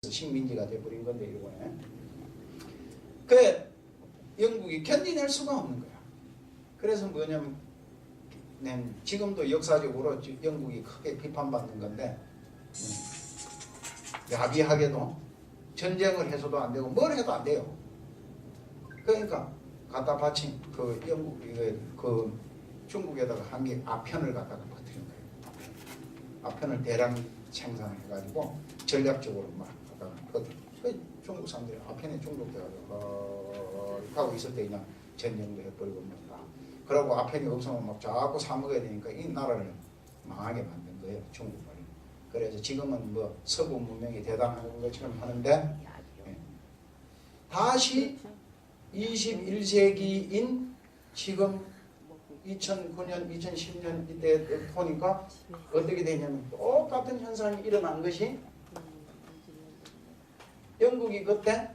식민지가 돼버린 건데 일본에. 그 영국이 견디낼 수가 없는 거야. 그래서 뭐냐면 지금도 역사적으로 영국이 크게 비판받는 건데 야비하게도 전쟁을 해서도 안 되고 뭘 해도 안 돼요. 그러니까 갖다 바친 그 영국 그 중국에다가 한 개 아편을 갖다가 퍼뜨린 거예요. 아편을 대량 생산해가지고 전략적으로 막 갖다가 퍼뜨린. 그 중국 사람들이 아편에 중독돼가지고 하고 있을 때 그냥 전쟁도 해버리고 막. 그러고 아편이 없으면 막 자꾸 사 먹어야 되니까 이 나라를 망하게 만든 거예요, 중국을. 그래서 지금은 뭐 서구 문명이 대단한 것처럼 하는데 다시 21세기인 지금 2009년, 2010년 이때 보니까 어떻게 되냐면 똑같은 현상이 일어난 것이 영국이 그때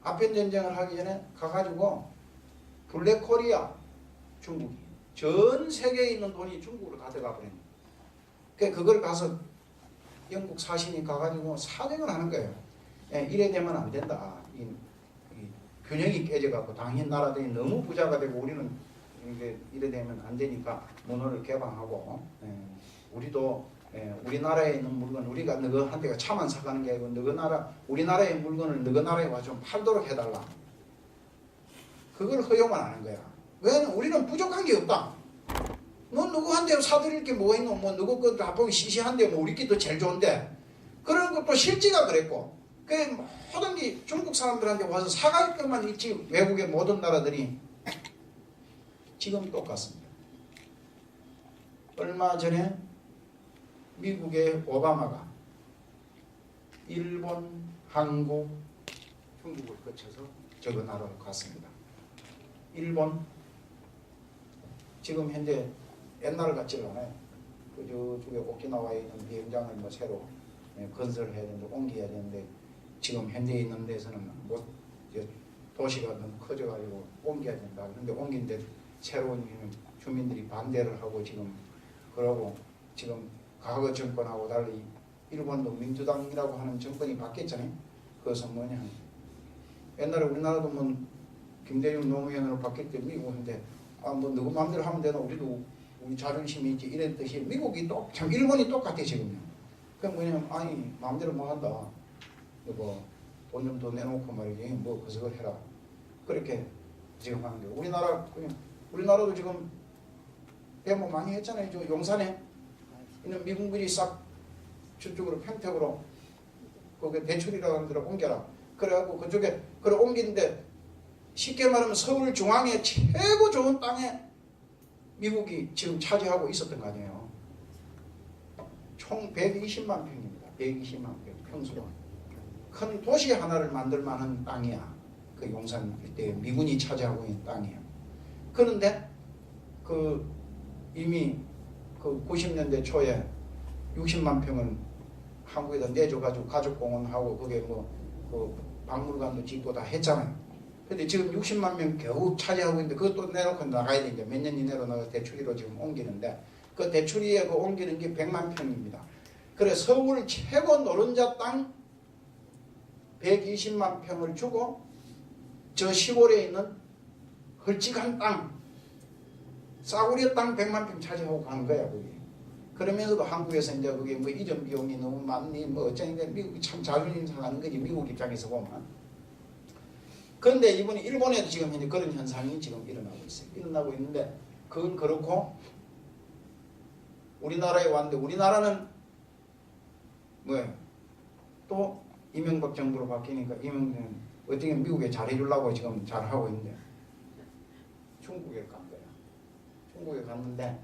아편 전쟁을 하기 전에 가가지고 블랙코리아 중국이 전 세계에 있는 돈이 중국으로 다 들어가 버린 거예요. 그걸 가서 영국 사신이 가가지고 사정을 하는 거예요. 이래 되면 안 된다. 이 균형이 깨져갖고 당신 나라들이 너무 부자가 되고 우리는 이래 되면 안 되니까 문호를 개방하고 우리도 우리나라에 있는 물건 우리가 너한테가 차만 사가는 게 아니고 우리나라의 물건을 너희 나라에 와서 좀 팔도록 해달라. 그걸 허용을 하는 거야. 왜냐면 우리는 부족한 게 없다. 너 누구한테 사드릴 게 뭐가 있노? 뭐 누구 것도 합하면 시시한데 뭐 우리끼리 더 제일 좋은데 그런 것도 실지가 그랬고 그 모든 중국 사람들한테 와서 사갈 것만 있지 외국의 모든 나라들이 지금 똑같습니다. 얼마 전에 미국의 오바마가 일본, 한국, 중국을 거쳐서 저거 나라로 갔습니다. 일본 지금 현재 옛날 같지 않아요. 그 저쪽에 오키나와에 있는 비행장을 뭐 새로 건설을 해야 되는데 옮겨야 되는데 지금 현재 있는 데서는 뭐 도시가 너무 커져가지고 옮겨야 된다. 그런데 옮긴데 새로운 주민들이 반대를 하고 지금 그러고 지금 과거 정권하고 달리 일본도 민주당이라고 하는 정권이 바뀌었잖아요. 그것은 뭐냐 옛날에 우리나라도 뭐 김대중 노무현으로 바뀔 때 미국인데 뭐 누구 마음대로 하면 되나 우리도 우리 자존심이 있지 이랬듯이 미국이 참 일본이 똑같아 지금요. 그럼 뭐냐면 아니 마음대로 뭐 한다. 뭐 돈 좀 더 내놓고 말이지 뭐 그석을 해라. 그렇게 지금 하는 게 우리나라도 지금 대모 많이 했잖아요. 저 용산에 있는 미군들이 싹 저쪽으로 평택으로 거기 대출이라고 하는 데로 옮겨라. 그래갖고 그쪽에 그래 옮기는데 쉽게 말하면 서울 중앙에 최고 좋은 땅에 미국이 지금 차지하고 있었던 거 아니에요. 총 120만 평입니다. 120만 평 평수로 큰 도시 하나를 만들 만한 땅이야. 그 용산 일대에 미군이 차지하고 있는 땅이에요. 그런데 이미 90년대 초에 60만 평을 한국에다 내줘가지고 가족공원하고 그게 박물관도 짓고 다 했잖아요. 근데 지금 60만 명 겨우 차지하고 있는데 그것도 내놓고 나가야 되니까 몇 년 이내로 나가서 대출이로 지금 옮기는데 그 대출이에 옮기는 게 100만 평입니다. 그래 서울 최고 노른자 땅 120만 평을 주고 저 시골에 있는 헐찍한 땅 싸구려 땅 100만 평 차지하고 가는 거야 그게. 그러면서도 한국에서 이제 그게 뭐 이전 비용이 너무 많니 뭐 어쩌니까 미국이 참 자존심 상하는 거지 미국 입장에서 보면. 그런데 이번에 일본에도 지금 현재 그런 현상이 지금 일어나고 있어요. 일어나고 있는데 그건 그렇고 우리나라에 왔는데 우리나라는 뭐예요? 또 이명박 정부로 바뀌니까 이명박은 어떻게 미국에 잘해주려고 지금 잘하고 있는데 중국에 간 거야. 중국에 갔는데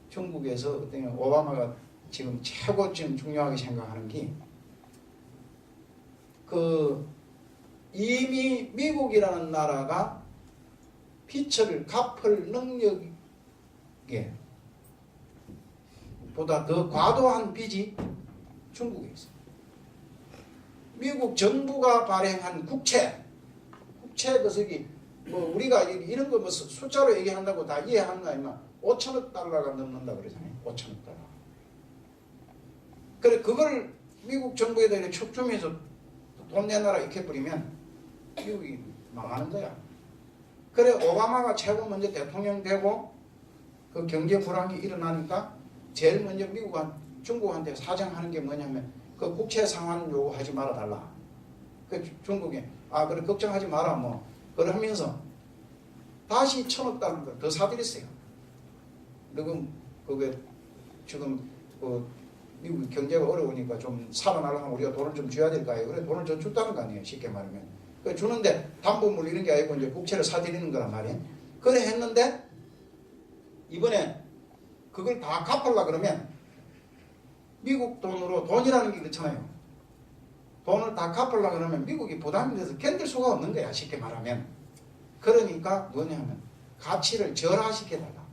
중국에서 어떻게 오바마가 지금 최고 지금 중요하게 생각하는 게 이미 미국이라는 나라가 빚을 갚을 능력에 보다 더 과도한 빚이 중국에 있어요. 미국 정부가 발행한 국채 그석이 뭐 우리가 이런 거 뭐 숫자로 얘기한다고 다 이해하는 거 아니면 5천억 달러가 넘는다 그러잖아요. 5천억 달러. 그래 그걸 미국 정부에다 이렇게 척추면서 돈 내놔라 이렇게 뿌리면 미국이 망하는 거야. 그래 오바마가 최고 먼저 대통령 되고 그 경제 불황이 일어나니까 제일 먼저 중국한테 사정하는 게 뭐냐면 그 국채 상환 요구하지 말아 달라. 그 중국이 그래 걱정하지 마라 뭐 그러면서 다시 1,000억 달러 더 사들였어요. 그게 지금 그 미국 경제가 어려우니까 좀 살아나려면 우리가 돈을 좀 줘야 될까요? 그래 돈을 좀 줬다는 거 아니에요. 쉽게 말하면. 그 주는데 담보물 이런 게 아니고 이제 국채를 사들이는 거란 말이에요. 그래 했는데 이번에 그걸 다 갚으려 그러면 미국 돈으로 돈이라는 게 그렇잖아요. 돈을 다 갚으려 그러면 미국이 부담이 돼서 견딜 수가 없는 거야. 쉽게 말하면. 그러니까 뭐냐면 가치를 절하시켜달라.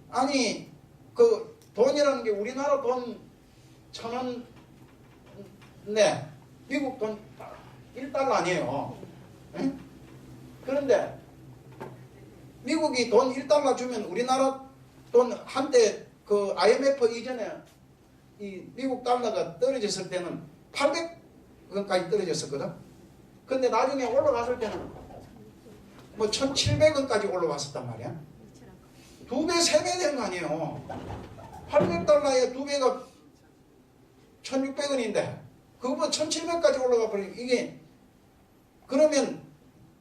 아니 그 돈이라는 게 우리나라 돈 1,000원 네 미국 돈 1달러 아니에요. 응? 그런데 미국이 돈 1달러 주면 우리나라 돈 한때 그 IMF 이전에 이 미국 달러가 떨어졌을 때는 800원까지 떨어졌었거든. 근데 나중에 올라갔을 때는 뭐 1,700원까지 올라왔었단 말이야. 2배, 3배 된 거 아니에요. 800달러에 2배가 1,600원인데 그거보다 1,700까지 올라가 버리니 이게 그러면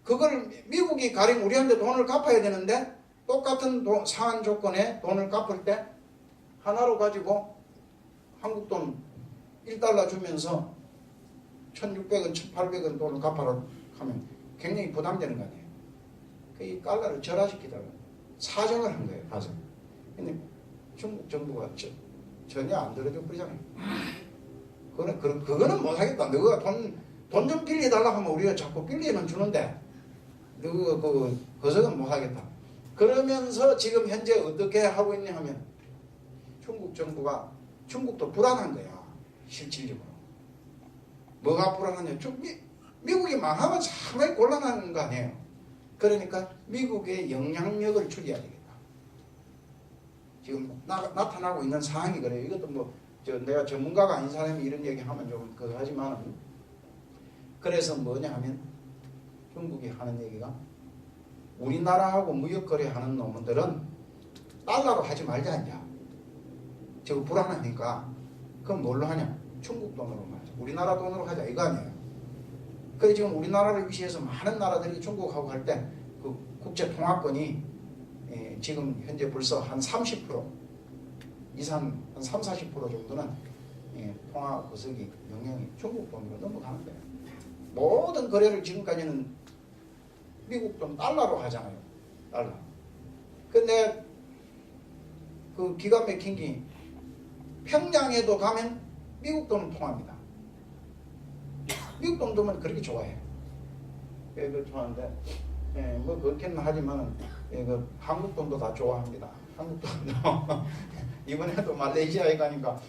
그걸 미국이 가령 우리한테 돈을 갚아야 되는데 똑같은 상한 조건에 돈을 갚을 때 하나로 가지고 한국 돈 1달러 주면서 1,600원, 1,800원 돈을 갚아라 하면 굉장히 부담되는 거 아니에요. 이 달러를 절하시키다가 사정을 한 거예요. 가서. 근데 중국 정부가 전혀 안 들어줘 버리잖아요. 그거는 못하겠다. 너가 돈 좀 빌려달라고 하면 우리가 자꾸 빌리면 주는데 너가 그것은 못하겠다. 그러면서 지금 현재 어떻게 하고 있냐 하면 중국 정부가 중국도 불안한 거야. 실질적으로. 뭐가 불안하냐. 미국이 망하면 상당히 곤란한 거 아니에요. 그러니까 미국의 영향력을 줄여야 되겠다. 지금 나타나고 있는 상황이 그래요. 이것도 내가 전문가가 아닌 사람이 이런 얘기 하면 좀 하지만 그래서 뭐냐 하면 중국이 하는 얘기가 우리나라하고 무역거래하는 놈들은 달러로 하지 말자 이제. 지금 불안하니까 그럼 뭘로 하냐? 중국 돈으로 하자. 우리나라 돈으로 하자 이거 아니에요. 그래 지금 우리나라를 위시해서 많은 나라들이 중국하고 할 때 그 국제 통화권이 지금 현재 벌써 한 30% 이상 한 30, 40% 정도는 통화 거석이 영향이 중국 돈으로 넘어가는 거예요. 모든 거래를 지금까지는 미국 돈 달러로 하잖아요. 달러. 근데 그 기가 막힌 게 평양에도 가면 미국 돈은 통합니다. 미국 돈도면 그렇게 좋아해. 그래도 좋아하는데, 뭐 그렇게는 하지만 한국 돈도 다 좋아합니다. 한국 돈도 이번에도 말레이시아에 가니까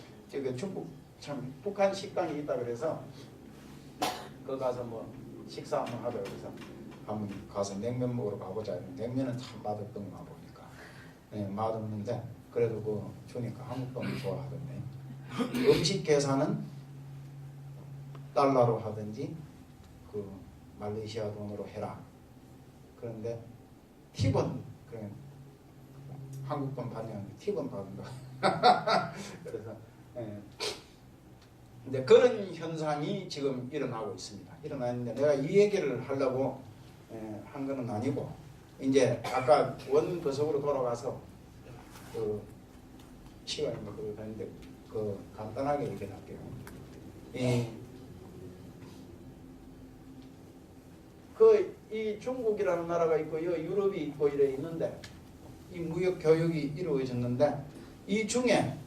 중국 참 북한 식당이 있다 그래서 그 가서 뭐 식사 한번 하자 그래서 한번 가서 냉면 먹으러 가보자. 냉면은 참 맛없던 거 보니까 맛없는데 그래도 그 주니까 한국 돈 좋아하던데 음식 계산은 달러로 하든지 그 말레이시아 돈으로 해라. 그런데 팁은 그냥 한국 돈 받냐면 팁은 받는다. 그래서 근데 그런 현상이 지금 일어나고 있습니다. 일어나는데 내가 이 얘기를 하려고 한 거는 아니고 이제 아까 원거석으로 돌아가서 그 시간이 뭐 그러는데 그 간단하게 얘기할게요. 이 중국이라는 나라가 있고 유럽이 있고 이래 있는데 이 무역 교육이 이루어졌는데 이 중에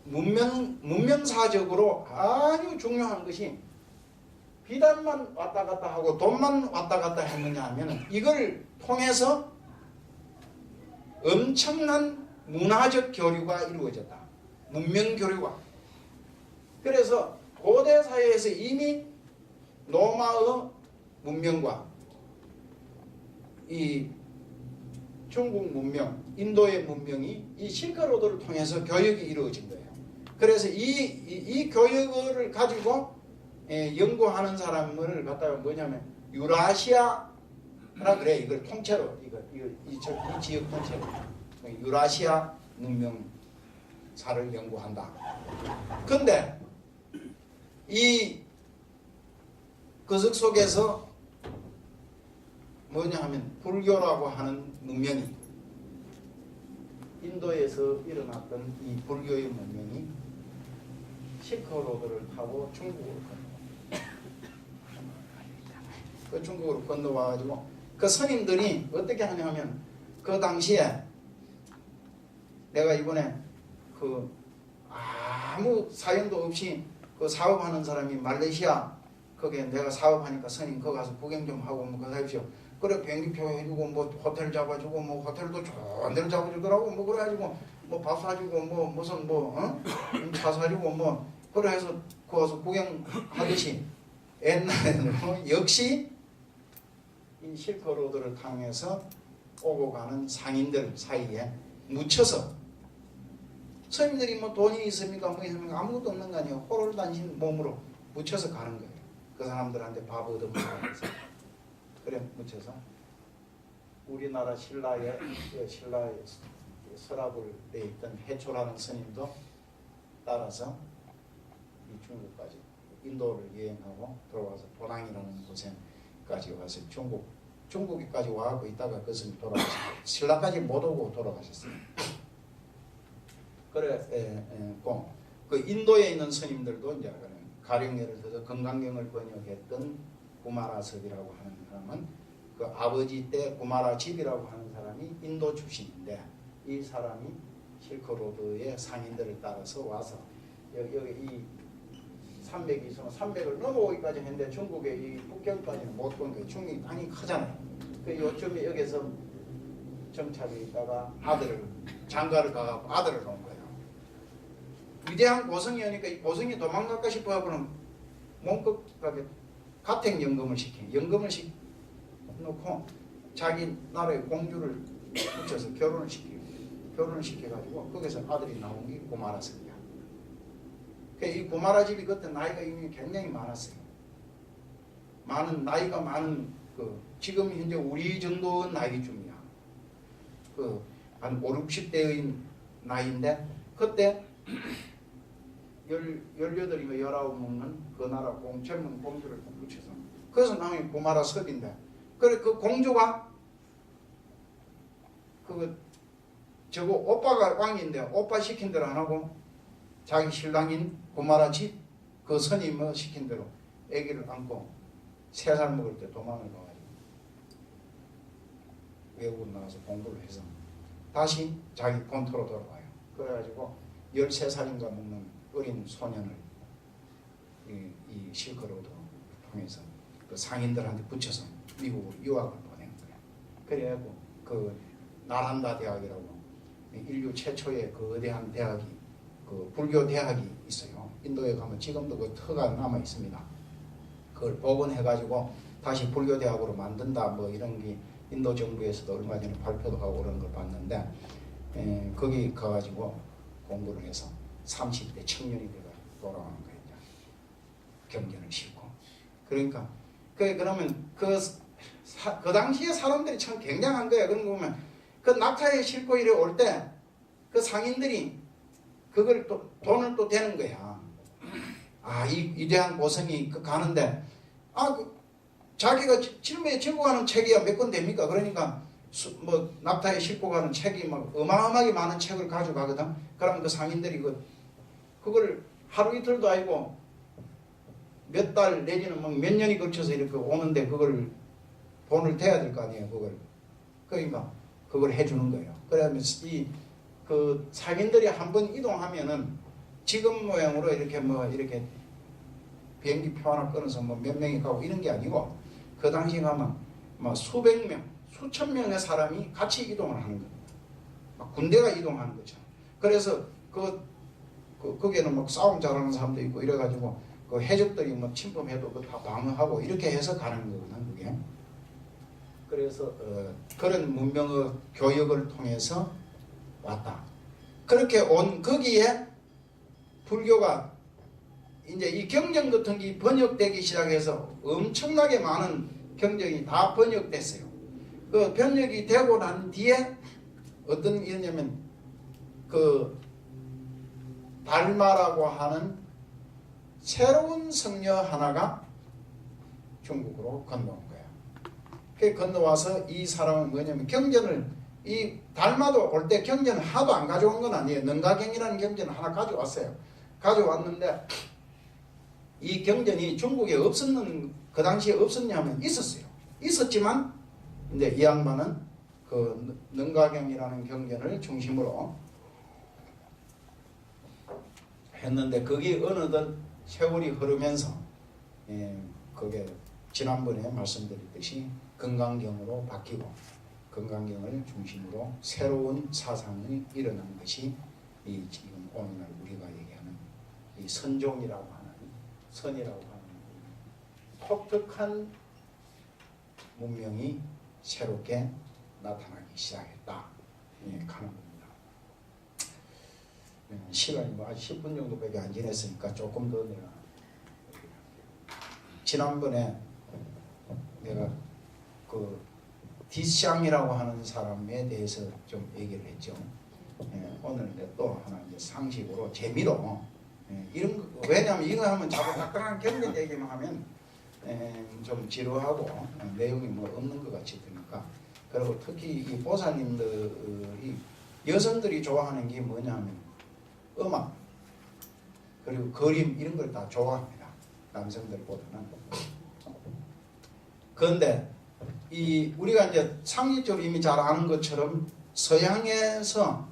문명사적으로 아주 중요한 것이 비단만 왔다 갔다 하고 돈만 왔다 갔다 했느냐 하면 이걸 통해서 엄청난 문화적 교류가 이루어졌다. 문명 교류가. 그래서 고대 사회에서 이미 로마의 문명과 이 중국 문명, 인도의 문명이 이 실크로드를 통해서 교육이 이루어진 거예요. 그래서 이 교육을 가지고 연구하는 사람을 갖다가 뭐냐면 유라시아라 그래. 이걸 통째로 이 지역 통째로 유라시아 문명사를 연구한다. 근데 이 거석 속에서 뭐냐 하면 불교라고 하는 문명이 인도에서 일어났던 이 불교의 문명이 실크로드를 타고 중국으로 건너와. 그 중국으로 건너와가지고 그 스님들이 어떻게 하냐면 그 당시에 내가 이번에 그 아무 사연도 없이 그 사업하는 사람이 말레이시아 거기에 내가 사업하니까 스님 거기 가서 구경 좀 하고 뭐 그거 하십시오. 그래 비행기표 해주고 뭐 호텔 잡아주고 뭐 호텔도 좋은 데를 잡아주더라고 뭐 그래가지고 뭐 밥 사주고 뭐 무슨 차 사주고 뭐 그래 해서 그 와서 구경하듯이 옛날에는 역시 이 실크로드를 통해서 오고 가는 상인들 사이에 묻혀서 스님들이 뭐 돈이 있습니까 뭐 있습니까 아무것도 없는 거 아니에요. 호롤단신 몸으로 묻혀서 가는 거예요. 그 사람들한테 밥 얻어먹으면서 그래 묻혀서 우리나라 신라의 서랍을 내있던 해초라는 스님도 따라서 이 중국까지 인도를 여행하고 들어와서 도낭이라는 곳에까지 와서 중국까지 와서 있다가 그 스님 돌아가셨어요. 신라까지 못 오고 돌아가셨어요. 그래 그 인도에 있는 스님들도 이제 가령 예를 들어서 건강경을 번역했던 구마라섭이라고 하는 사람은 그 아버지 때 구마라집이라고 하는 사람이 인도 출신인데 이 사람이 실크로드의 상인들을 따라서 와서 여기 이 300을 넘어오기까지 했는데 중국의 이 북경까지는 못 본 거예요. 중국이 땅이 크잖아요. 그 요즘에 여기서 정착해 있다가 장가를 가고 아들을 놓은 거예요. 위대한 고성이니까 이 고성이 도망갈까 싶어 하고는 몸급하게 가택연금을 연금을 시켜놓고 자기 나라의 공주를 붙여서 결혼을 시켜가지고 거기서 아들이 나온 게 구마라섭이야. 이 구마라 집이 그때 나이가 이미 굉장히 많았어요. 나이가 많은 지금 현재 우리 정도 나이쯤이야. 한 5, 60대의 나이인데 그때 18이면 19 먹는 그 나라 젊은 공주를 붙여서 그래서 나온 구마라섭인데 그래 그 공주가 저거 오빠가 왕인데 오빠 시킨 대로 안 하고 자기 신랑인 구마라 집 그 스님 시킨 대로 아기를 안고 3살 먹을 때 도망을 가가지고 외국으로 나가서 공부를 해서 다시 자기 본토로 돌아와요. 그래가지고 13살인가 먹는 어린 소년을 이 실크로드 통해서 그 상인들한테 붙여서 미국으로 유학을 보낸 거예요. 그래가지고 그 나란다 대학이라고 인류 최초의 거대한 대학이 그 불교 대학이 있어요. 인도에 가면 지금도 그 터가 남아 있습니다. 그걸 복원해가지고 다시 불교 대학으로 만든다 뭐 이런 게 인도 정부에서도 얼마 전에 발표도 하고 그런 걸 봤는데 거기 가가지고 공부를 해서 30대 청년이 돼가 돌아오는 거예요. 경전을 싣고. 그러니까 그러면 그 당시에 사람들이 참 굉장한 거예요. 그런 거 보면 그 낙타에 싣고 이래 올 때 그 상인들이 그걸 또 돈을 또 대는 거야. 이 위대한 고성이 가는데 자기가 짊에 지고 가는 책이야 몇 권 됩니까? 그러니까 뭐 낙타에 싣고 가는 책이 막 어마어마하게 많은 책을 가져가거든. 그러면 그 상인들이 그걸 하루 이틀도 아니고 몇 달 내지는 막 몇 년이 걸쳐서 이렇게 오는데 그걸 돈을 대야 될 거 아니에요. 그러니까 그걸 해주는 거예요. 그러면 그 상인들이 한번 이동하면은 지금 모양으로 이렇게 비행기 표 하나 끊어서 뭐 몇 명이 가고 이런 게 아니고 그 당시 가면 막 수백 명, 수천 명의 사람이 같이 이동을 하는 겁니다. 막 군대가 이동하는 거죠. 그래서 거기에는 막 싸움 잘하는 사람도 있고 이래가지고 그 해적들이 뭐 침범해도 다 방어하고 이렇게 해서 가는 거거든 그게. 그래서 그런 문명의 교육을 통해서 왔다. 그렇게 온 거기에 불교가 이제 이 경전 같은 게 번역되기 시작해서 엄청나게 많은 경전이 다 번역됐어요. 그 번역이 되고 난 뒤에 어떤 일이냐면 그 달마라고 하는 새로운 성녀 하나가 중국으로 건너온 거야. 그 건너와서 이 사람은 뭐냐면 경전을 이 달마도 올 때 경전을 하도 안 가져온 건 아니에요. 능가경이라는 경전을 하나 가져왔어요. 가져왔는데 이 경전이 중국에 없었는 그 당시에 없었냐면 있었어요. 있었지만 이제 이 양반은 그 능가경이라는 경전을 중심으로 했는데 그게 어느덧 세월이 흐르면서 그게 지난번에 말씀드렸듯이 건강경으로 바뀌고 건강경을 중심으로 새로운 사상이 일어난 것이 이 지금 오늘날 우리가 얘기하는 이 선종이라고 하는 선이라고 하는 독특한 문명이 새롭게 나타나기 시작했다. 가는 겁니다. 시간이 뭐 아직 10분 정도밖에 안 지났으니까 조금 더 내가 지난번에 내가 그 디샹이라고 하는 사람에 대해서 좀 얘기를 했죠. 오늘 또 하나 이제 상식으로 재미로 이런 거, 왜냐하면 이거 하면 자꾸 딱딱한 경전 얘기만 하면 좀 지루하고 내용이 뭐 없는 것 같이 드니까 그리고 특히 이 보살님들이 여성들이 좋아하는 게 뭐냐면 음악 그리고 그림 이런 걸 다 좋아합니다. 남성들보다는. 그런데 이 우리가 이제 상식적으로 이미 잘 아는 것처럼 서양에서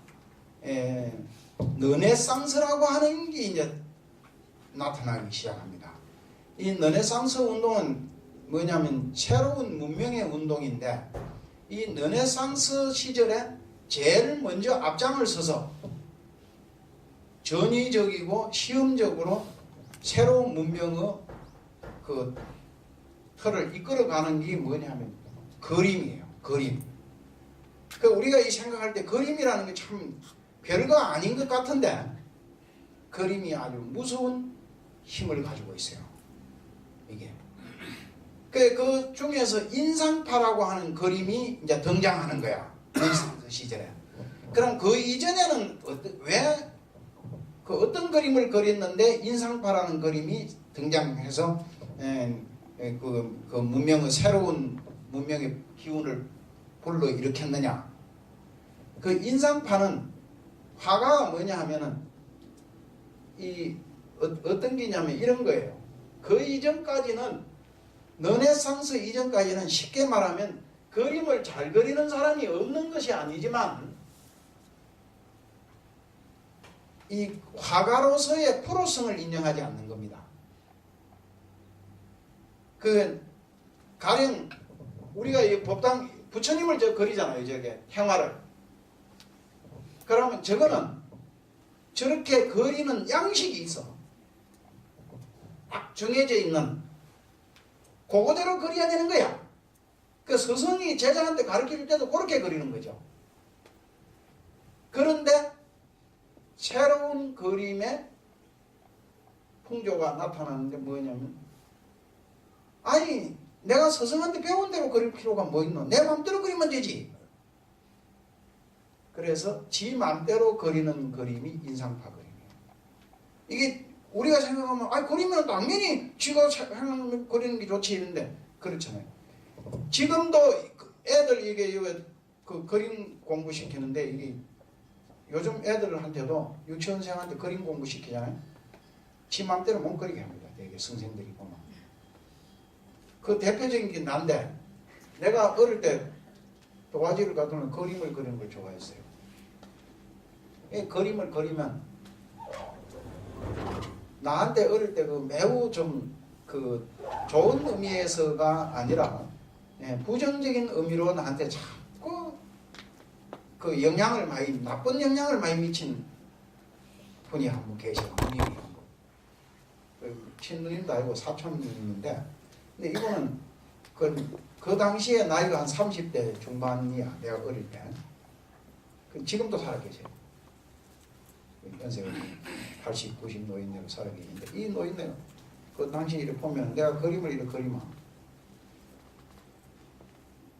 르네상스라고 하는 게 이제 나타나기 시작합니다. 이 르네상스 운동은 뭐냐면 새로운 문명의 운동인데 이 르네상스 시절에 제일 먼저 앞장을 서서 전위적이고 시험적으로 새로운 문명의 그 틀을 이끌어가는 게 뭐냐면 그림이에요. 그림. 그 우리가 이 생각할 때 그림이라는 게 참 별거 아닌 것 같은데 그림이 아주 무서운 힘을 가지고 있어요. 이게. 그 중에서 인상파라고 하는 그림이 이제 등장하는 거야. 그 시절에. 그럼 그 이전에는 왜 그 어떤 그림을 그렸는데 인상파라는 그림이 등장해서 그 문명의 새로운 문명의 기운을 불러 일으켰느냐? 그 인상파는 화가가 뭐냐 하면은 이 어떤 게냐면 이런 거예요. 그 이전까지는 르네상스 이전까지는 쉽게 말하면 그림을 잘 그리는 사람이 없는 것이 아니지만 이 화가로서의 프로성을 인정하지 않는 겁니다. 그 가령 우리가 이 법당 부처님을 저 그리잖아요. 저게 행화를. 그러면 저거는 저렇게 그리는 양식이 있어. 딱 정해져 있는 그거대로 그려야 되는 거야. 그 스승이 제자한테 가르칠 때도 그렇게 그리는 거죠. 그런데 새로운 그림의 풍조가 나타나는데 뭐냐면 아니 내가 스승한테 배운 대로 그릴 필요가 뭐 있노? 내 마음대로 그리면 되지. 그래서 지 마음대로 그리는 그림이 인상파 그림이에요. 이게 우리가 생각하면 아니 그리면 당연히 지가 그리는 게 좋지 이런데 그렇잖아요. 지금도 애들 이게 그 그림 공부 시키는데 이게 요즘 애들한테도 유치원생한테 그림 공부 시키잖아요. 지 마음대로 못 그리게 합니다. 되게 선생들이 보면. 그 대표적인 게 난데 내가 어릴 때 도화지를 가두면 그림을 그리는 걸 좋아했어요. 이 그림을 그리면 나한테 어릴 때 그 매우 좀 그 좋은 의미에서가 아니라 부정적인 의미로 나한테 자꾸 그 영향을 많이 나쁜 영향을 많이 미친 분이 한 분 계셔. 친누님도 아니고 사촌님인데 근데 이분은 그 당시에 나이가 한 30대 중반이야. 내가 어릴 때. 지금도 살아계세요. 연세가 80, 90 노인네로 살아 계신데 이 노인네가 그 당신이 이렇게 보면 내가 그림을 이렇게 그리면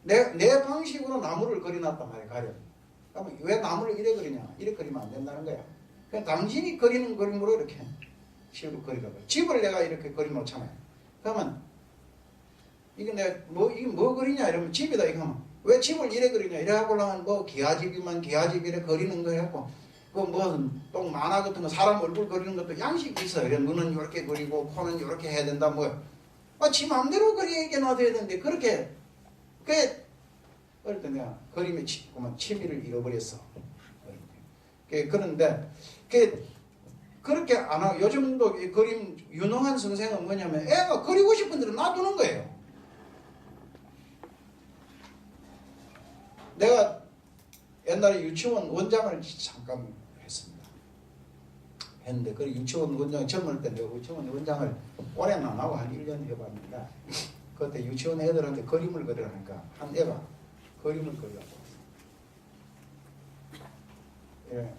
내 방식으로 나무를 그려놨단 말이야. 가려. 그러면 왜 나무를 이래 그리냐? 이래 그리면 안 된다는 거야. 그냥 당신이 그리는 그림으로 이렇게 식으로 그리라고. 집을 내가 이렇게 그려놓잖아요. 그러면 이게 이게 뭐 그리냐 이러면 집이다 이거 하면 왜 집을 이래 그리냐 이래 하고 나면 뭐 기와집이면 기와집 이래 그리는 거 해갖고 그 무슨 똥 만화 같은 거 사람 얼굴 그리는 것도 양식이 있어요. 이래 눈은 이렇게 그리고 코는 이렇게 해야 된다 뭐. 지 마음대로 그리게 놔둬야 되는데 그렇게 어릴 때 내가 그림에 취미를 잃어버렸어. 그런데 그렇게 안 하고 요즘도 그림 유능한 선생은 뭐냐면 애가 그리고 싶은 대로 놔두는 거예요. 내가 옛날에 유치원 원장을 잠깐 했습니다. 했는데 그 유치원 원장 젊을 때 내가 유치원 원장을 오래는 안 하고 한 1년 해봤는데 그때 유치원 애들한테 그림을 그리라니까 한 애가 그림을 그리라고 예,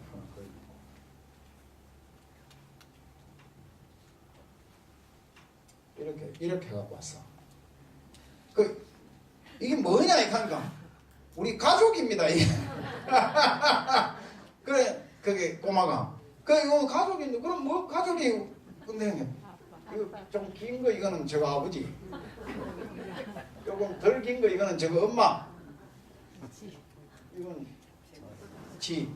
이렇게 해갖고 왔어. 이게 뭐냐 이러니까 우리 가족입니다. 이게. 그래 그게 꼬마가 이거 가족인데 그럼 뭐 가족이 근데 좀 긴 거 이거는 저거 아버지, 조금 덜 긴 거 이거는 저거 엄마, 이건 지.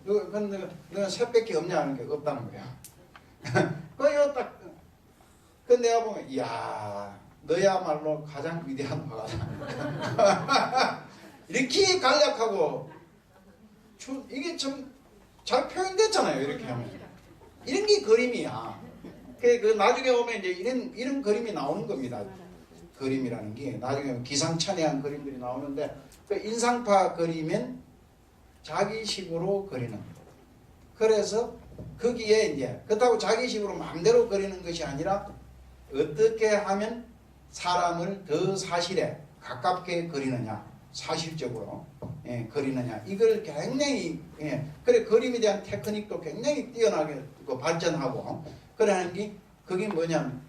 근데 너는 셋밖에 없냐 하는 게 없다는 거야. 그거 딱. 그 내가 보면 이야 너야말로 가장 위대한 화가다. 이렇게 간략하고 이게 좀 잘 표현됐잖아요. 이렇게 하면 이런 게 그림이야. 그 나중에 오면 이제 이런 그림이 나오는 겁니다. 그림이라는 게 나중에 기상천외한 그림들이 나오는데 그 인상파 그리면 자기식으로 그리는. 그래서 거기에 이제 그렇다고 자기식으로 마음대로 그리는 것이 아니라 어떻게 하면 사람을 더 사실에 가깝게 그리느냐, 사실적으로 그리느냐, 이걸 굉장히 그래 그림에 대한 테크닉도 굉장히 뛰어나게 발전하고 그러는 게 그게 뭐냐면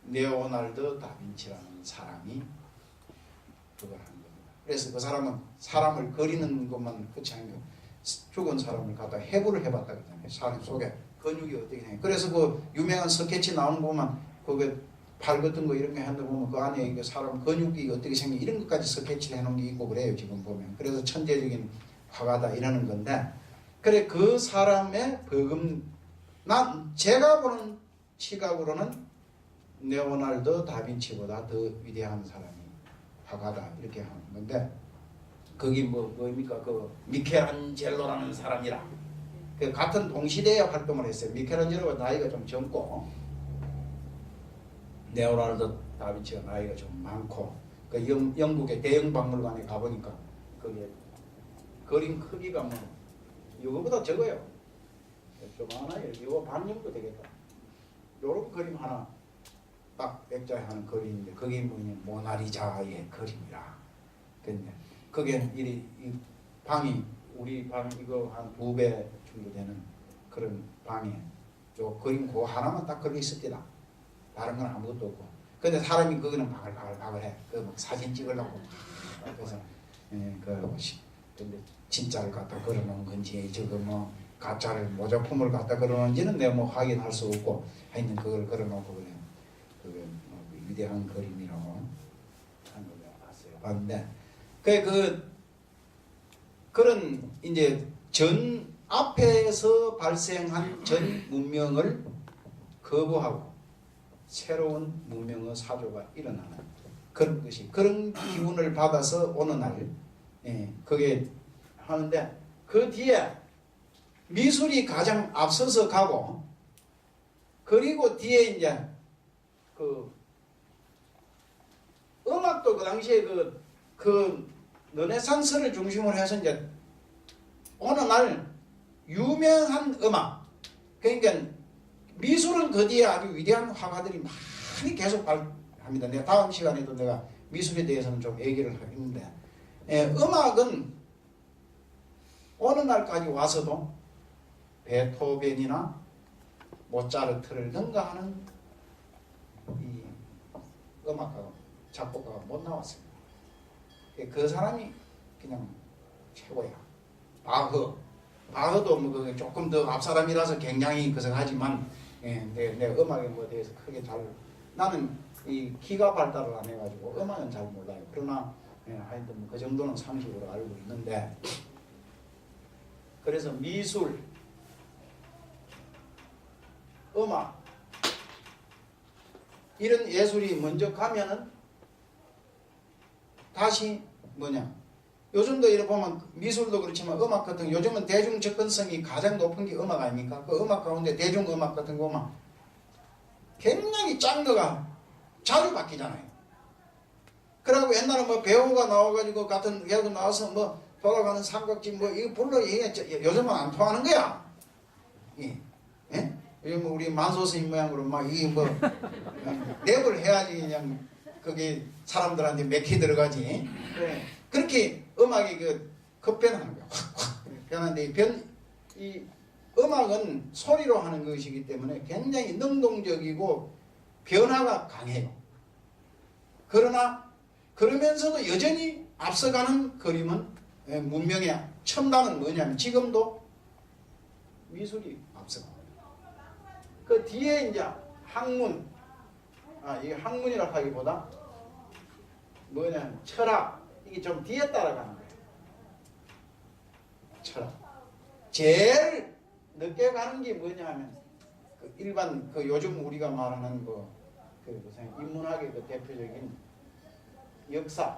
레오나르도 다빈치라는 사람이 그걸 한 겁니다. 그래서 그 사람은 사람을 그리는 것만 그렇지 않고 죽은 사람을 갖다 해부를 해봤다 그러잖아요. 사람 속에 근육이 어떻게 되냐. 그래서 그 유명한 스케치 나오는 거 보면 그게 팔 같은 거 이런 거 한다 보면 그 안에 사람 근육이 어떻게 생긴 이런 것까지 스케치를 해놓은 게 있고 그래요. 지금 보면. 그래서 천재적인 화가다 이러는 건데 그래 그 사람의 제가 보는 시각으로는 레오나르도 다빈치보다 더 위대한 사람이 화가다 이렇게 하는 건데 거기 뭐입니까? 그 미켈란젤로라는 사람이라 그 같은 동시대에 활동을 했어요. 미켈란젤로가 나이가 좀 젊고 레오나르도 다빈치가 나이가 좀 많고 그 영국의 대형 박물관에 가보니까 그게 그림 크기가 뭐 이거보다 적어요. 좀 하나요. 이거 반 정도 되겠다. 요런 그림 하나 딱 액자에 하는 그림인데 그게 뭐냐 모나리자의 그림이라. 근데 그게 이 방이 우리 방 이거 한 2배 정도 되는 그런 방에 저 그림 그 하나만 딱 걸려 있었대다. 다른 건 아무것도 없고. 근데 사람이 거기는 바글바글해. 그 막 사진 찍으려고. 그래서 근데 진짜를 갖다 걸어놓은 건지 저거 뭐 가짜를 모조품을 갖다 걸어놓은지는 내가 뭐 확인할 수 없고 하여튼 그걸 걸어놓고 그래. 그게 뭐 위대한 그림이라고 한 걸 봤어요. 봤는데 그런 이제 전 앞에서 발생한 전 문명을 거부하고 새로운 문명의 사조가 일어나는 그런 것이 그런 기운을 받아서 어느 날 그게 하는데 그 뒤에 미술이 가장 앞서서 가고 그리고 뒤에 이제 그 음악도 그 당시에 그 르네상스를 중심으로 해서 이제 어느 날 유명한 음악 그러니까 미술은 그 뒤에 아주 위대한 화가들이 많이 계속 발합니다. 내가 다음 시간에도 내가 미술에 대해서는 좀 얘기를 하겠는데 음악은 어느 날까지 와서도 베토벤이나 모차르트를 능가하는 이 음악가가 작곡가가 못 나왔습니다. 그 사람이 그냥 최고야. 바흐도 뭐 조금 더 앞사람이라서 굉장히 그성하지만 내 음악에 뭐 대해서 크게 잘 나는 이 기가 발달을 안 해가지고 음악은 잘 몰라요. 그러나 하여튼 뭐 그 정도는 상식으로 알고 있는데, 그래서 미술, 음악 이런 예술이 먼저 가면은 다시 요즘도 이렇게 보면 미술도 그렇지만 음악 같은 요즘은 대중 접근성이 가장 높은 게 음악 아닙니까? 그 음악 가운데 대중음악 같은 거 보면 굉장히 장르가 자주 바뀌잖아요. 그러고 옛날에 뭐 배우가 나와가지고 같은 배우 나와서 뭐 돌아가는 삼각지 뭐 이거 불러 요즘은 안 통하는 거야. 예? 요즘 우리 만소 스님 모양으로 막 이게 뭐 랩을 해야지 그냥 그게 사람들한테 맥히 들어가지. 네. 그렇게 음악이 급변하는 거야. 확 변하는데 이 음악은 소리로 하는 것이기 때문에 굉장히 능동적이고 변화가 강해요. 그러면서도 여전히 앞서가는 그림은 문명의 첨단은 뭐냐면 지금도 미술이 앞서갑니다. 그 뒤에 이제 학문, 이게 학문이라 하기보다 뭐냐면 철학, 이게 좀 뒤에 따라가는 거예요. 철학. 제일 늦게 가는 게 뭐냐 하면 일반 요즘 우리가 말하는 인문학의 대표적인 역사,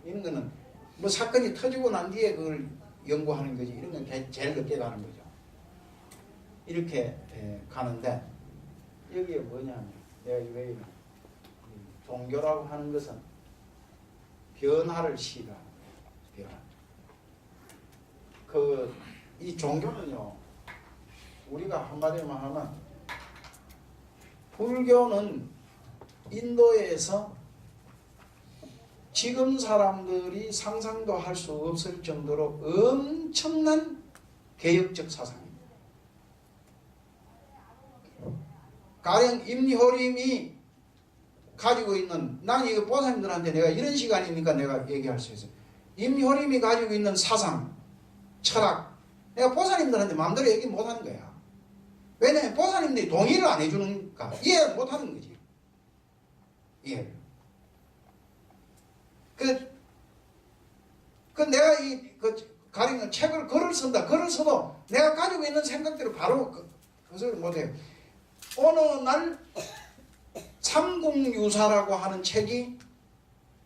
이런 거는 뭐 사건이 터지고 난 뒤에 그걸 연구하는 거지, 이런 건 제일 늦게 가는 거죠. 이렇게 가는데, 여기에 뭐냐면 내가 왜 종교라고 하는 것은 변화를 시도하는 거예요. 변화. 이 종교는요, 우리가 한마디로 하면 불교는 인도에서 지금 사람들이 상상도 할 수 없을 정도로 엄청난 개혁적 사상입니다. 가령 임리호림이 가지고 있는, 난 이거 보살님들한테 내가 이런 시간이니까 내가 얘기할 수 있어요. 임리호림이 가지고 있는 사상, 철학, 내가 보살님들한테 마음대로 얘기 못하는 거야. 왜냐하면 보살님들이 동의를 안 해주니까 이해를 못하는 거지. 이해를. 내가 가령 글을 쓴다. 글을 써도 내가 가지고 있는 생각대로 바로 그것을 못해요. 어느 날 삼국유사라고 하는 책이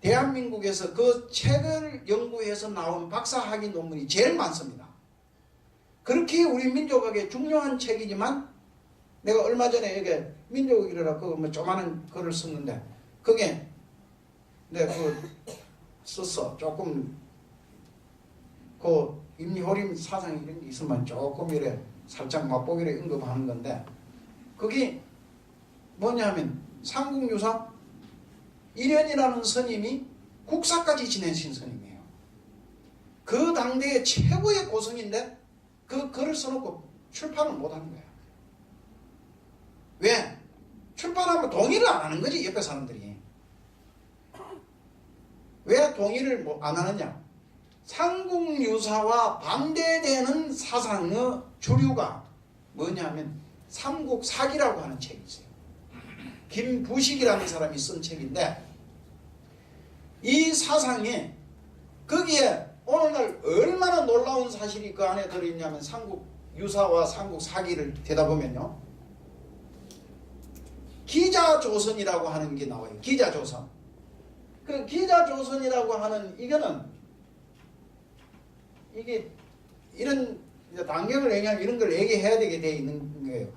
대한민국에서 그 책을 연구해서 나온 박사학위 논문이 제일 많습니다. 그렇게 우리 민족학의 중요한 책이지만 내가 얼마 전에 여기 민족이라고 뭐 조그마한 글을 썼는데 그게 내가 썼어. 조금 임리호림 사상 이런 게 있으면 조금 이래 살짝 맛보기로 언급하는 건데, 그게 뭐냐면 삼국유사 일현이라는 스님이 국사까지 지내신 스님이에요. 그 당대의 최고의 고승인데 그 글을 써놓고 출판을 못하는 거야. 왜? 출판하면 동의를 안 하는 거지, 옆에 사람들이. 왜 동의를 안 하느냐? 삼국유사와 반대되는 사상의 주류가 뭐냐면 삼국사기라고 하는 책이 있어요. 김부식이라는 사람이 쓴 책인데, 이 사상에 거기에 오늘날 얼마나 놀라운 사실이 그 안에 들어있냐면 삼국유사와 삼국사기를 대다보면요, 기자조선이라고 하는 게 나와요. 기자조선. 그 기자조선이라고 하는 이게 이런 단계를 얘기하면 이런 걸 얘기해야 되게 돼 있는 거예요.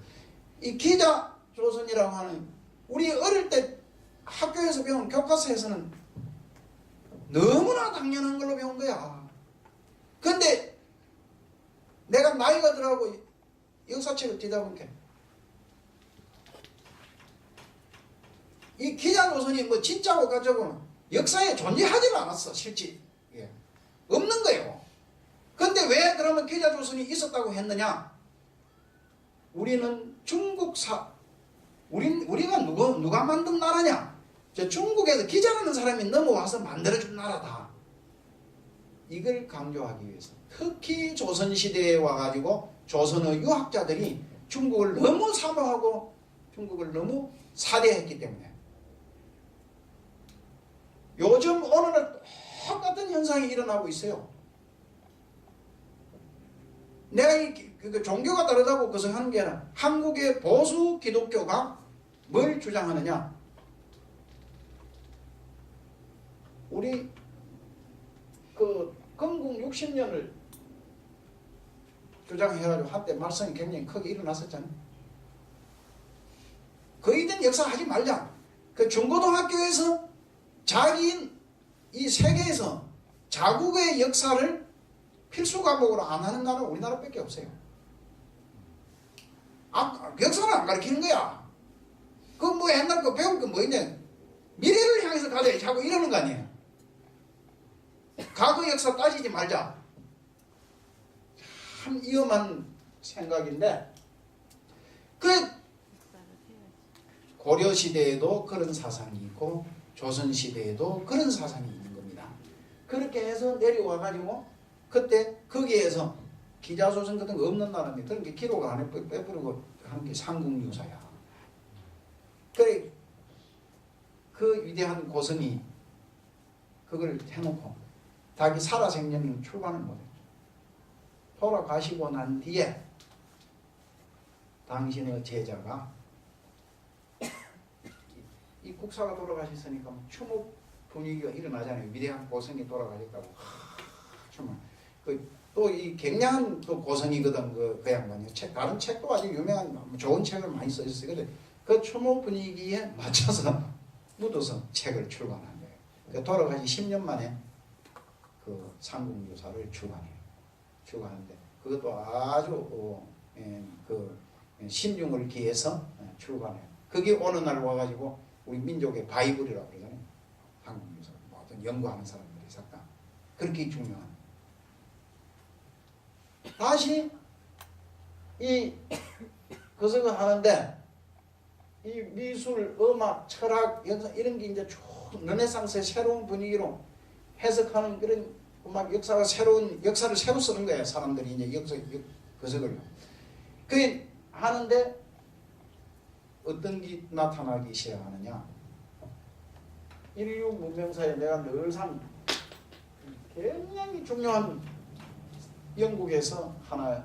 이 기자조선이라고 하는, 우리 어릴 때 학교에서 배운 교과서에서는 너무나 당연한 걸로 배운 거야. 근데 내가 나이가 들어가고 역사책을 뒤다 보니까 이 기자조선이 뭐 진짜고 가짜고는 역사에 존재하지가 않았어, 실제. 없는 거예요. 근데 왜 그러면 기자조선이 있었다고 했느냐? 우리는 우리가 누가 만든 나라냐? 저 중국에서 기자라는 사람이 넘어와서 만들어준 나라다. 이걸 강조하기 위해서 특히 조선시대에 와가지고 조선의 유학자들이 중국을 너무 사모하고 중국을 너무 사대했기 때문에 요즘 오늘날 똑같은 현상이 일어나고 있어요. 내가 그 종교가 다르다고 그것을 하는 게 아니라 한국의 보수 기독교가 뭘 주장하느냐? 우리 그 건국 60년을 주장해가지고 한때 말썽이 굉장히 크게 일어났었잖아요. 거의된 역사 하지 말자. 그 중고등학교에서 이 세계에서 자국의 역사를 필수 과목으로 안 하는 나라는 우리나라밖에 없어요. 역사는 안 가르치는 거야. 그 뭐 옛날 거 배울 게 뭐 있냐? 미래를 향해서 가자 자꾸 이러는 거 아니에요. 과거 역사 따지지 말자. 참 위험한 생각인데 그 고려시대에도 그런 사상이 있고 조선시대에도 그런 사상이 있는 겁니다. 그렇게 해서 내려와가지고 그때 거기에서 기자조선 같은 거 없는 나라인데 그런 게 기록 안에 빼버리고 하는 게 삼국유사야. 그래 그 위대한 고성이 그걸 해놓고 자기 살아생전을 출간을 못해. 돌아가시고 난 뒤에 당신의 제자가 이 국사가 돌아가셨으니까 추모 분위기가 일어나잖아요. 위대한 고성이 돌아가셨다고. 정말 또 이 굉장한 또 고성이거든 그 양반이. 다른 책도 아주 유명한 좋은 책을 많이 써있어요. 근데 그 추모 분위기에 맞춰서 묻어서 책을 출간한 거예요. 그 돌아가신 10년 만에 그 삼국유사를 출간하는데 그것도 아주 그 신중을 기해서 출간해요. 그게 어느 날 와가지고 우리 민족의 바이블이라고 그러잖아요. 한국유사 어떤 연구하는 사람들이 작가 그렇게 중요한. 다시 이 그것을 하는데 이 미술, 음악, 철학, 역사 이런 게 이제 르네상스의 새로운 분위기로 해석하는 그런 음악 역사가 역사를 새로 쓰는 거예요. 사람들이 이제 그것을 그 하는데 어떤 게 나타나기 시작하느냐? 인류 문명사에 내가 늘상 굉장히 중요한 영국에서 하나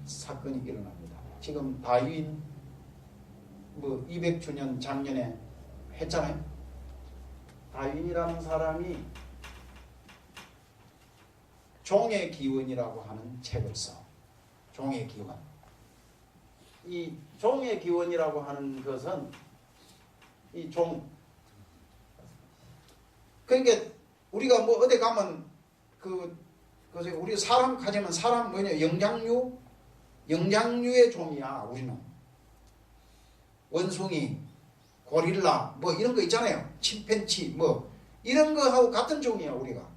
사건이 일어납니다. 지금 다윈 200주년 작년에 했잖아요. 다윈이라는 사람이 종의 기원이라고 하는 책을 써. 종의 기원. 이 종의 기원이라고 하는 것은 이 그러니까 우리가 뭐 어디 가면 우리 사람 가지면 사람 뭐냐 영장류의 종이야 우리는. 원숭이, 고릴라 뭐 이런 거 있잖아요. 침팬치 뭐 이런 거하고 같은 종이야 우리가.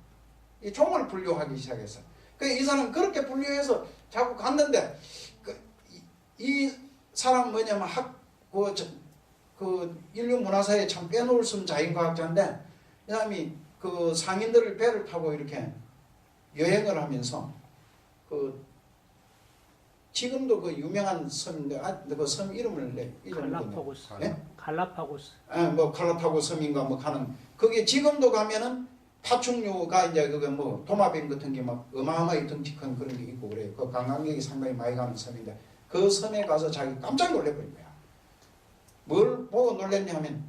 이 종을 분류하기 시작했어. 이 사람 그렇게 분류해서 자꾸 갔는데 이 사람 뭐냐면 그 인류 문화사에 참 빼놓을 수 없는 자연과학자인데 이 사람이 그 상인들을 배를 타고 이렇게 여행을 하면서 지금도 그 유명한 섬인데 그 섬 이름을 갈라파고스. 네? 갈라파고스. 뭐 갈라파고스 섬인가 뭐 가는 그게 지금도 가면은 파충류가 이제 그거 뭐 도마뱀 같은 게 막 어마어마하게 덩치 큰 그런 게 있고 그래요. 그 관광객이 상당히 많이 가는 섬인데 그 섬에 가서 자기 깜짝 놀래버린 거야. 뭘 보고 놀랬냐 하면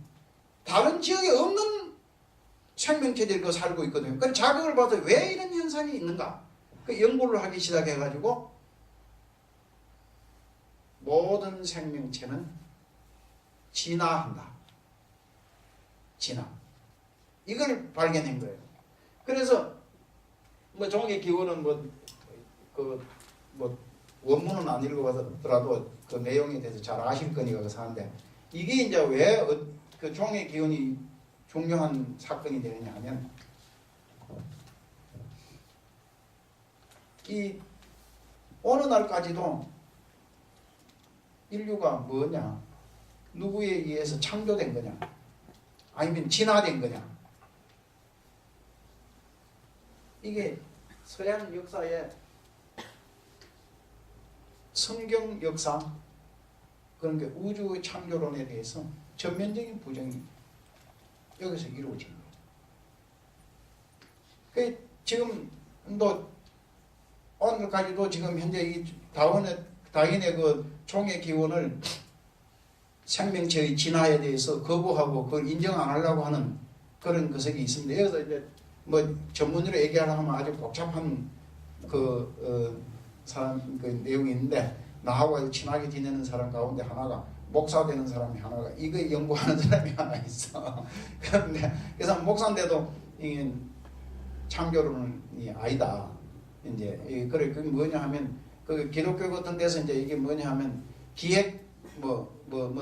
다른 지역에 없는 생명체들이 그 살고 있거든요. 그 자극을 봐서 왜 이런 현상이 있는가? 그 연구를 하기 시작해가지고 모든 생명체는 진화한다. 진화. 이걸 발견한 거예요. 그래서 뭐 종의 기원은 원문은 안 읽어봤더라도 그 내용에 대해서 잘 아실 거니까 그래서 하는데 이게 이제 왜 그 종의 기원이 중요한 사건이 되느냐 하면 이 어느 날까지도 인류가 뭐냐? 누구에 의해서 창조된 거냐? 아니면 진화된 거냐? 이게 서양 역사의 성경 역사, 그런 게 우주의 창조론에 대해서 전면적인 부정이 여기서 이루어진 거예요. 지금도 오늘까지도 지금 현재 이 다윈의 그 종의 기원을 생명체의 진화에 대해서 거부하고 그걸 인정 안 하려고 하는 그런 것이 있습니다. 여기서 이제 뭐 전문으로 얘기하려면 아주 복잡한 사람 그 내용이 있는데, 나하고 친하게 지내는 사람 가운데 하나가 목사 되는 사람이 하나가 이거 연구하는 사람이 하나 있어. 그래서 목사인데도 이게 창조론이 아니다. 이제 그래 그 뭐냐 하면 그 기독교 같은 데서 이제 이게 뭐냐 하면 기획 뭐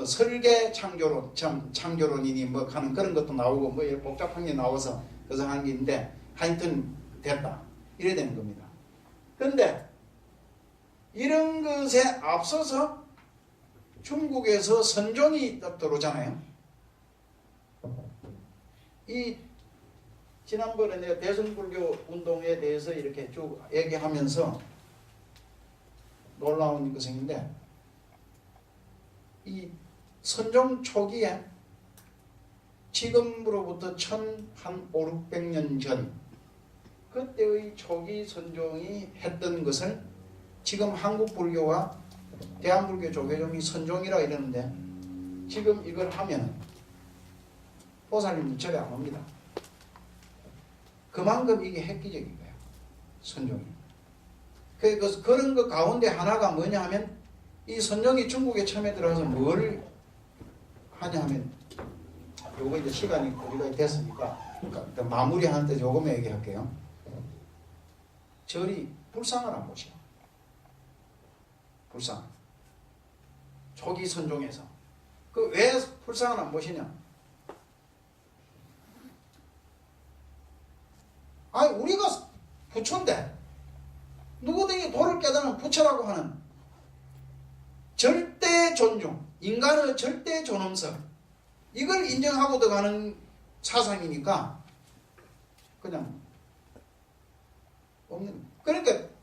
설계 창조론이니 뭐 하는 그런 것도 나오고 뭐 복잡한 게 나와서 그래서 하는 게 있는데, 하여튼 됐다 이래야 되는 겁니다. 그런데 이런 것에 앞서서 중국에서 선종이 들어오잖아요. 이 지난번에 내가 대승불교 운동에 대해서 이렇게 쭉 얘기하면서 놀라운 것인데, 이 선종 초기에 지금으로부터 한 500~600년 전 그때의 초기 선종이 했던 것을 지금 한국 불교와 대한불교 조계종이 선종이라 이러는데, 지금 이걸 하면 보살님들 절에 안 옵니다. 그만큼 이게 획기적인 거예요. 선종이. 그런 것 가운데 하나가 뭐냐 하면, 이 선종이 중국에 처음에 들어가서 뭘 하냐 하면, 요거 이제 시간이 우리가 됐으니까 마무리하는 때 요거만 얘기할게요. 절이 불상을 안 모셔. 불상. 초기 선종에서. 왜 불상을 안 모시냐? 아니, 우리가 부처인데, 누구든지 도를 깨달은 부처라고 하는 절대 존중, 인간의 절대 존엄성, 이걸 인정하고 들어가는 사상이니까, 그냥, 없는. 그러니까,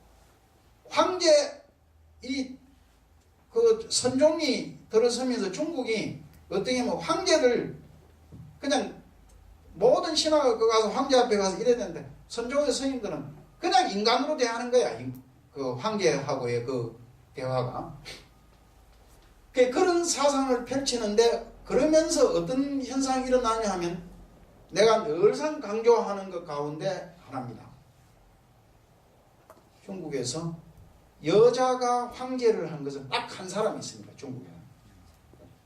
선종이 들어서면서 중국이 어떻게 하면 황제를 그냥 모든 신화가 가서 황제 앞에 가서 이래야 되는데, 선종의 스님들은 그냥 인간으로 대하는 거야. 그 황제하고의 그 대화가. 그런 사상을 펼치는데, 그러면서 어떤 현상이 일어나냐 하면, 내가 늘상 강조하는 것 가운데 하나입니다. 중국에서 여자가 황제를 한 것은 딱 한 사람이 있습니다. 중국에는.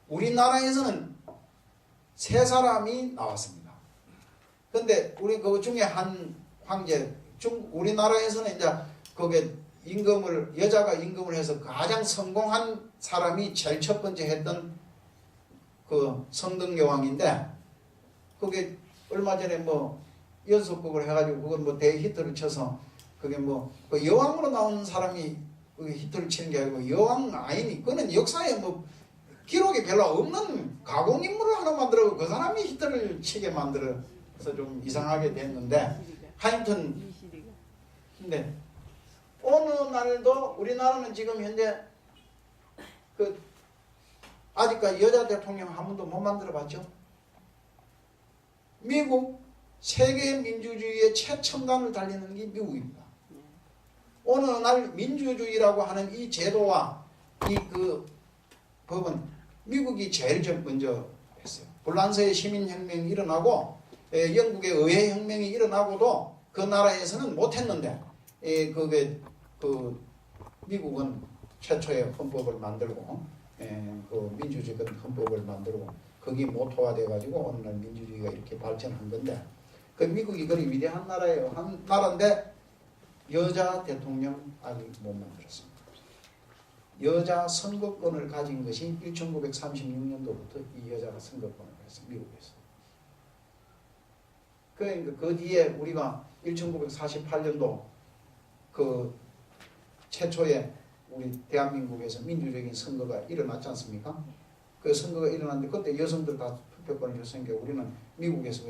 우리나라에서는 3사람이 나왔습니다. 근데 우리 그 중에 한 황제, 우리나라에서는 이제 그게 여자가 임금을 해서 가장 성공한 사람이 제일 첫 번째 했던 그 성등여왕인데, 그게 얼마 전에 뭐 연속극을 해가지고 그걸 뭐 대히트를 쳐서, 그게 그 여왕으로 나오는 사람이 그 히트를 치는 게 아니고, 여왕 아이니, 그는 역사에 뭐 기록이 별로 없는 가공인물을 하나 만들어 그 사람이 히트를 치게 만들어서 좀 이상하게 됐는데, 하여튼 근데 어느 날도 우리나라는 지금 현재 아직까지 여자 대통령 한 번도 못 만들어 봤죠. 미국 세계 민주주의의 최첨단을 달리는 게 미국입니다. 어느 날 민주주의라고 하는 이 제도와 법은 미국이 제일 먼저 했어요. 불란서의 시민혁명이 일어나고 영국의 의회혁명이 일어나고도 그 나라에서는 못했는데, 미국은 최초의 헌법을 만들고, 그 민주주의 헌법을 만들고, 거기 모토화 돼가지고 어느 날 민주주의가 이렇게 발전한 건데, 그 미국이 그리 위대한 나라예요. 한 나라인데 여자 대통령 아직 못 만들었습니다. 여자 선거권을 가진 것이 1936년도부터 이 여자가 선거권을 가졌어요. 미국에서. 그러니까 그 뒤에 우리가 1948년도 그 최초의 우리 대한민국에서 민주적인 선거가 일어났지 않습니까? 그 선거가 일어났는데 그때 여성들 다 투표권을 줬으니까 우리는 미국에서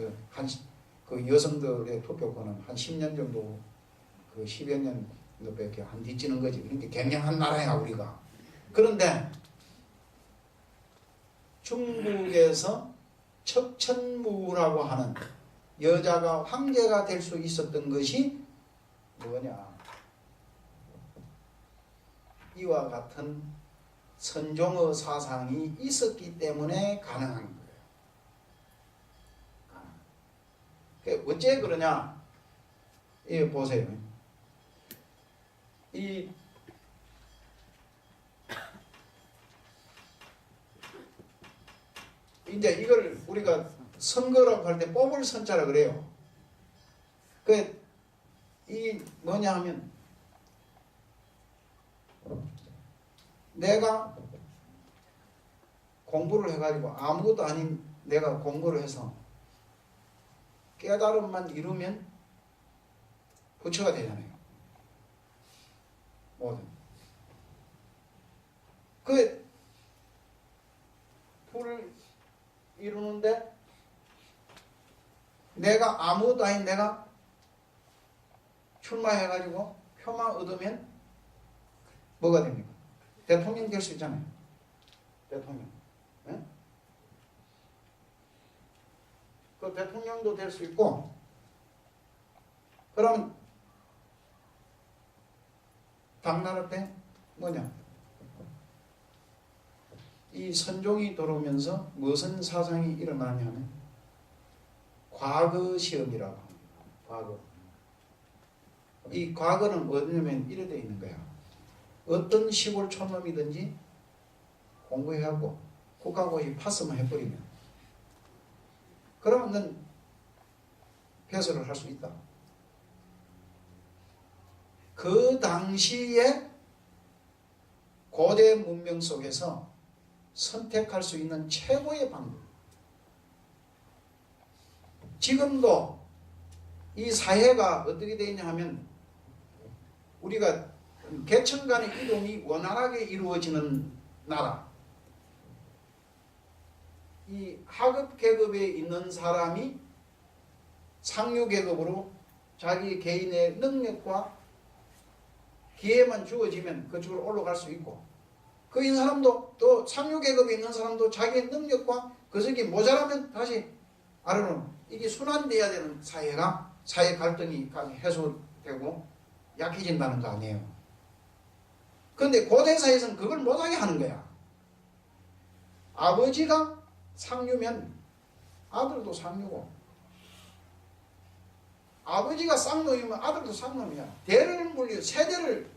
그 여성들의 투표권은 한 10년 정도, 그 10여 년 정도밖에 안 뒤지는 거지. 그러니까 굉장한 나라야 우리가. 그런데 중국에서 척천무라고 하는 여자가 황제가 될 수 있었던 것이 뭐냐? 이와 같은 선종의 사상이 있었기 때문에 가능한 거예요. 어째 그러냐? 이 보세요. 이제 이걸 우리가 선거라고 할 때 뽑을 선자라 그래요. 이 뭐냐 하면 내가 공부를 해가지고 아무것도 아닌 내가 공부를 해서 깨달음만 이루면 부처가 되잖아요. 뭐든. 불을 이루는데 내가 아무것도 아닌 내가 출마해가지고 표만 얻으면 뭐가 됩니까? 대통령 될 수 있잖아요. 대통령. 네? 그 대통령도 될 수 있고, 그럼 당나라 때 뭐냐? 이 선종이 들어오면서 무슨 사상이 일어나냐면 과거 시험이라고 합니다. 과거. 이 과거는 뭐냐면 이래 돼 있는 거야. 어떤 시골 촌놈이든지 공부해갖고 국가고시 파스만 해버리면 그러면 넌 패소를 할 수 있다. 그 당시에 고대 문명 속에서 선택할 수 있는 최고의 방법. 지금도 이 사회가 어떻게 되어 있냐 하면 우리가 계층 간의 이동이 원활하게 이루어지는 나라. 이 하급 계급에 있는 사람이 상류 계급으로 자기 개인의 능력과 기회만 주어지면 그쪽으로 올라갈 수 있고, 그 이 사람도 또 상류 계급에 있는 사람도 자기의 능력과 그것이 모자라면 다시 아래로 이게 순환돼야 되는 사회가 사회 갈등이 해소되고 약해진다는 거 아니에요. 그런데 고대 사회에서는 그걸 못하게 하는 거야. 아버지가 상류면 아들도 상류고, 아버지가 쌍놈이면 아들도 쌍놈이야. 세대를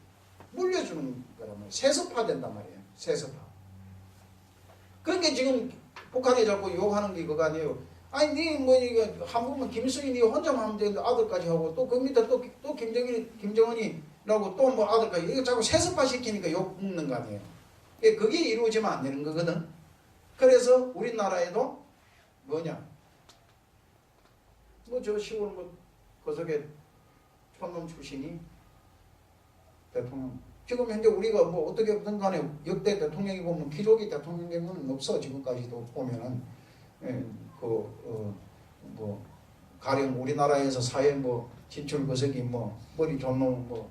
물려주는 거란 말이에요. 세습화 된단 말이에요. 세습화. 그러니까 지금 북한에 자꾸 욕하는 게 그거 아니에요. 아니, 니 뭐 이거 한 번만 김일성이 니 혼자만 하면 되는데 아들까지 하고 또 그 밑에 또 김정은이라고 또 뭐 아들까지 이거 자꾸 세습화 시키니까 욕 먹는 거 아니에요. 그게 이루어지면 안 되는 거거든. 그래서 우리나라에도 뭐냐, 뭐 저 시골 그 속에 촌놈 출신이 대통령. 지금 현재 우리가 뭐 어떻게든 간에 역대 대통령이 보면 기록이 대통령 경우는 없어. 지금까지도 보면은 뭐 가령 우리나라에서 사회 뭐 진출 거석이 뭐 머리 좋은 놈 뭐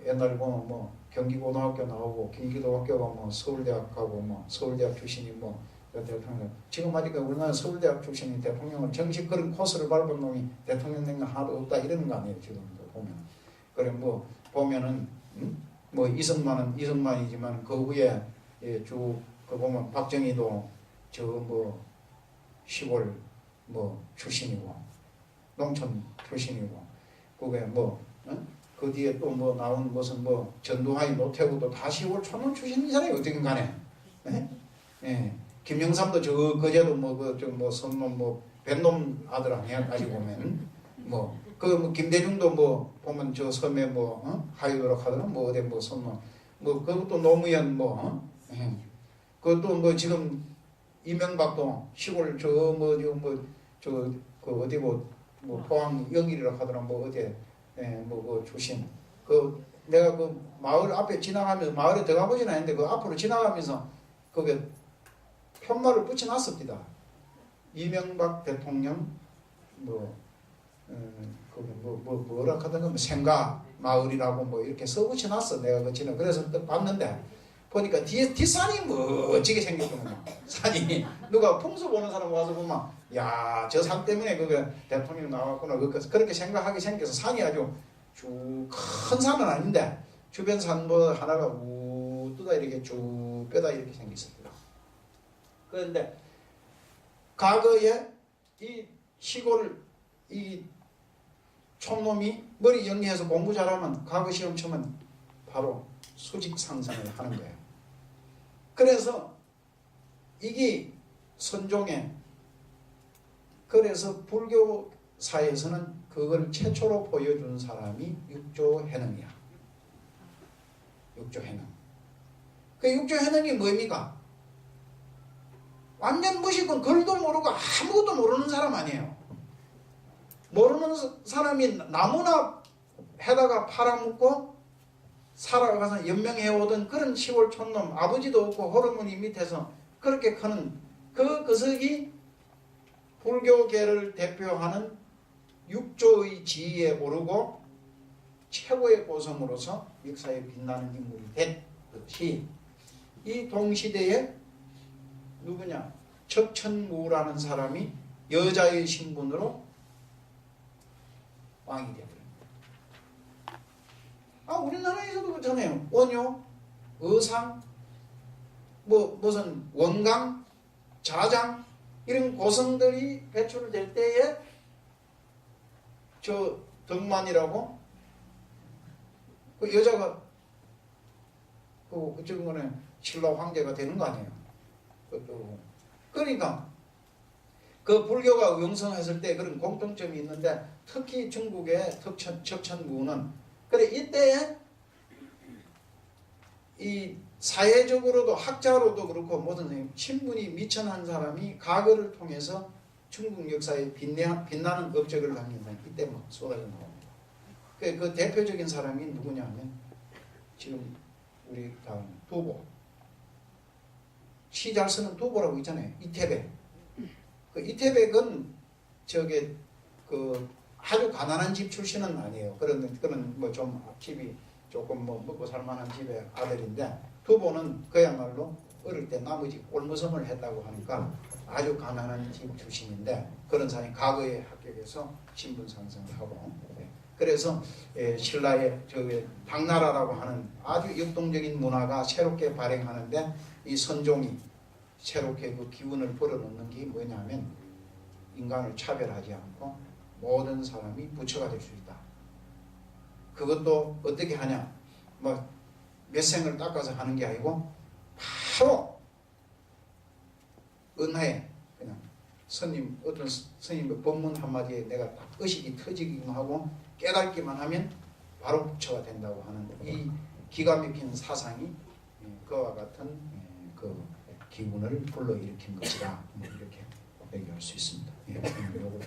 옛날 보면 뭐 경기고등학교 나오고 경기도학교가 뭐 서울대학 가고 뭐 서울대학 출신이 뭐 대통령. 지금 아직 우리나라 서울대학 출신이 대통령을 정식 그런 코스를 밟은 놈이 대통령 된 거 하나도 없다 이러는 거 아니에요. 지금도 보면. 그래 뭐 보면은 뭐 이승만은 이승만이지만 그 후에 그 보면 박정희도 저 뭐 시골 뭐 출신이고 농촌 출신이고 그게 그 뒤에 또 뭐 나온 무슨 뭐 전두환이 노태우도 다 시골 촌놈 출신이잖아요. 어떻게 간에. 예. 김영삼도 그제도 뭐 선놈 뭐 뱃놈 아들 아니야. 다시 보면 뭐 김대중도 뭐 보면 저 섬에 하이도록 하더라 뭐 어디 뭐 선놈 뭐 그것도 노무현 그것도 뭐 지금 이명박도 시골 그 어디 뭐 포항 영일이라고 하더라 뭐 어디 뭐 그 출신 그 내가 그 마을 앞에 지나가면서 마을에 들어가보진 않는데 그 앞으로 지나가면서 거기에 편말을 붙여놨습니다. 이명박 대통령 뭐라 하던가 뭐 생가 마을이라고 뭐 이렇게 써붙여놨어. 내가 그 지나 그래서 또 봤는데 보니까 뒤에 뒷산이 멋지게 생겼거든요. 산이 누가 풍수 보는 사람 와서 보면 야, 저 산 때문에 그게 대통령 나왔구나 그렇게 생각하게 생겨서 산이 아주 쭉 큰 산은 아닌데 주변 산보다 하나가 우 뜨다 이렇게 쭉 뼈다 이렇게 생겼습니다. 그런데 과거에 이 시골 이 촌놈이 머리 영리해서 공부 잘하면 과거 시험 치면 바로 수직 상승을 하는 거예요. 그래서 이게 선종에 그래서 불교사에서는 그걸 최초로 보여준 사람이 육조해능이야. 육조해능. 그 육조해능이 뭡니까? 완전 무식은 글도 모르고 아무것도 모르는 사람 아니에요. 모르는 사람이 나무나 해다가 팔아먹고 살아가서 연명해오던 그런 시골 촌놈, 아버지도 없고 호르몬이 밑에서 그렇게 크는 그 거석이 불교계를 대표하는 육조의 지위에 오르고 최고의 고성으로서 역사에 빛나는 인물이 됐듯이 이 동시대에 누구냐? 척천무라는 사람이 여자의 신분으로 왕이 되어버립니다. 우리나라에서도 그렇잖아요. 원효, 의상, 무슨 원강, 자장 이런 고성들이 배출될 때에 저 덕만이라고 그 여자가 그쪽은 거는 신라 황제가 되는 거 아니에요. 그러니까 그 불교가 영성했을 때 그런 공통점이 있는데 특히 중국의 척천무는 그래 이때에 이 사회적으로도 학자로도 그렇고 모든 신분이 미천한 사람이 과거를 통해서 중국 역사에 빛나는 업적을 남긴 사람이 이때 막 쏟아져 나옵니다. 그 대표적인 사람이 누구냐 하면 지금 우리 다음 두보 시 잘 쓰는 두보라고 있잖아요. 이태백. 그 이태백은 저게 그 아주 가난한 집 출신은 아니에요. 그런 뭐 좀 집이 조금 뭐 먹고 살만한 집의 아들인데 두보는 그야말로 어릴 때 나머지 꼴무섬을 했다고 하니까 아주 가난한 집 출신인데 그런 사람이 과거에 합격해서 신분 상승을 하고 그래서 신라의 당나라라고 하는 아주 역동적인 문화가 새롭게 발행하는데 이 선종이 새롭게 그 기운을 불어넣는 게 뭐냐면 인간을 차별하지 않고 모든 사람이 부처가 될 수 있다. 그것도 어떻게 하냐? 뭐 몇 생을 닦아서 하는 게 아니고 바로 은하에 그냥 어떤 스님의 법문 한마디에 내가 딱 의식이 터지기만 하고 깨닫기만 하면 바로 부처가 된다고 하는 이 기가 막힌 사상이 그와 같은 그 기운을 불러일으킨 것이다. 뭐 이렇게 얘기할 수 있습니다. 요거